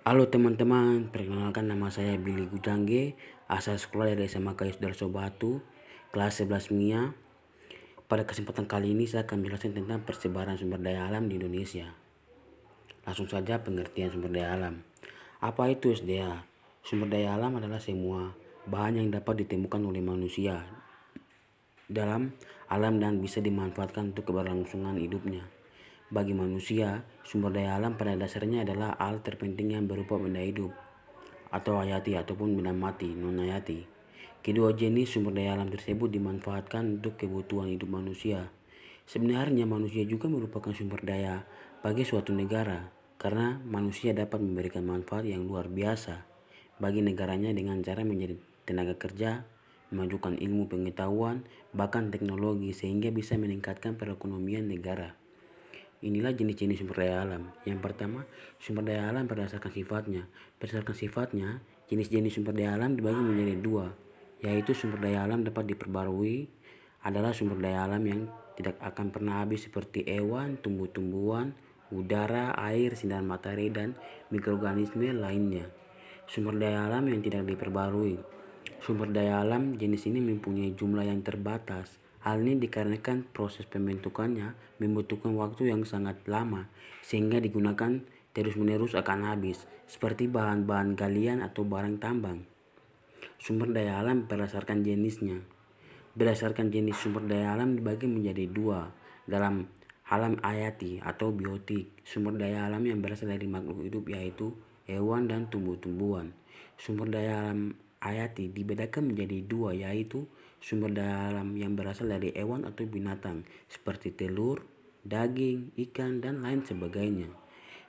Halo teman-teman, perkenalkan nama saya Billy Gujangge, asal sekolah dari SMA Kayus Darso Batu, kelas 11 MIA. Pada kesempatan kali ini saya akan menjelaskan tentang persebaran sumber daya alam di Indonesia. Langsung saja pengertian sumber daya alam. Apa itu SDA? Sumber daya alam adalah semua bahan yang dapat ditemukan oleh manusia dalam alam dan bisa dimanfaatkan untuk keberlangsungan hidupnya. Bagi manusia, sumber daya alam pada dasarnya adalah hal terpenting yang berupa benda hidup atau hayati ataupun benda mati non-hayati. Kedua jenis sumber daya alam tersebut dimanfaatkan untuk kebutuhan hidup manusia. Sebenarnya manusia juga merupakan sumber daya bagi suatu negara karena manusia dapat memberikan manfaat yang luar biasa bagi negaranya dengan cara menjadi tenaga kerja, memajukan ilmu pengetahuan, bahkan teknologi sehingga bisa meningkatkan perekonomian negara. Inilah jenis-jenis sumber daya alam. Yang pertama, sumber daya alam berdasarkan sifatnya. Berdasarkan sifatnya, jenis-jenis sumber daya alam dibagi menjadi dua, yaitu sumber daya alam dapat diperbarui adalah sumber daya alam yang tidak akan pernah habis seperti hewan, tumbuh-tumbuhan, udara, air, sinar matahari, dan mikroorganisme lainnya. Sumber daya alam yang tidak diperbarui. Sumber daya alam jenis ini mempunyai jumlah yang terbatas. Hal ini dikarenakan proses pembentukannya membutuhkan waktu yang sangat lama sehingga digunakan terus-menerus akan habis, seperti bahan-bahan galian atau barang tambang. Sumber daya alam berdasarkan jenisnya. Berdasarkan jenis sumber daya alam dibagi menjadi dua. Dalam alam hayati atau biotik, sumber daya alam yang berasal dari makhluk hidup yaitu hewan dan tumbuh-tumbuhan. Sumber daya alam hayati dibedakan menjadi dua, yaitu sumber daya alam yang berasal dari hewan atau binatang seperti telur, daging, ikan, dan lain sebagainya.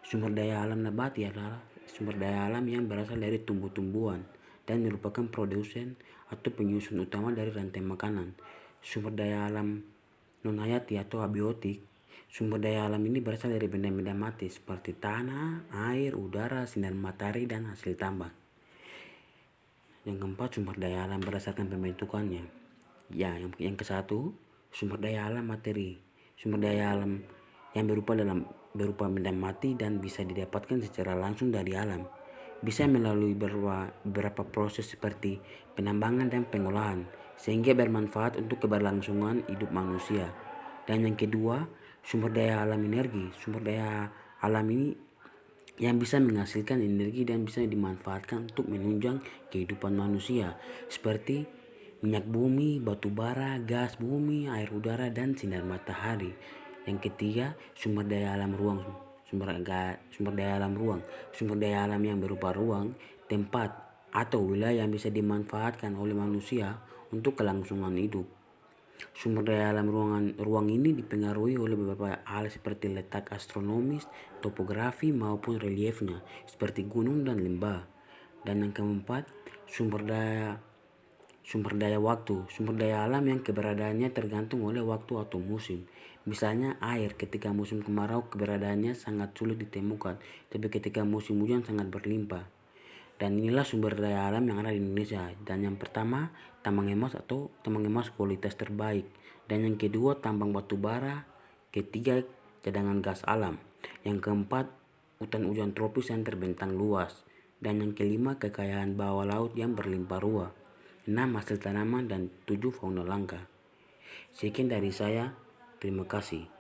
Sumber daya alam nabati adalah sumber daya alam yang berasal dari tumbuh-tumbuhan dan merupakan produsen atau penyusun utama dari rantai makanan. Sumber daya alam non-hayati atau abiotik, sumber daya alam ini berasal dari benda-benda mati seperti tanah, air, udara, sinar matahari, dan hasil tambang. Yang keempat, sumber daya alam berdasarkan pembentukannya. Yang ke satu, sumber daya alam materi. Sumber daya alam yang berupa benda mati dan bisa didapatkan secara langsung dari alam. Bisa melalui beberapa proses seperti penambangan dan pengolahan sehingga bermanfaat untuk keberlangsungan hidup manusia. Dan yang kedua, sumber daya alam energi. Sumber daya alam ini yang bisa menghasilkan energi dan bisa dimanfaatkan untuk menunjang kehidupan manusia seperti minyak bumi, batu bara, gas bumi, air udara, dan sinar matahari. Yang ketiga, sumber daya alam ruang. Sumber daya alam ruang. Sumber daya alam yang berupa ruang, tempat, atau wilayah yang bisa dimanfaatkan oleh manusia untuk kelangsungan hidup. Sumber daya alam ruang ini dipengaruhi oleh beberapa hal seperti letak astronomis, topografi, maupun reliefnya seperti gunung dan lembah. Dan yang keempat, sumber daya waktu. Sumber daya alam yang keberadaannya tergantung oleh waktu atau musim. Misalnya air, ketika musim kemarau keberadaannya sangat sulit ditemukan, tapi ketika musim hujan sangat berlimpah. Dan inilah sumber daya alam yang ada di Indonesia. Dan yang pertama, tambang emas kualitas terbaik. Dan yang kedua, tambang batu bara. Ketiga, cadangan gas alam. Yang keempat, hutan tropis yang terbentang luas. Dan yang kelima, kekayaan bawah laut yang berlimpah ruah. 6, hasil tanaman, dan 7, fauna langka. Sekian dari saya. Terima kasih.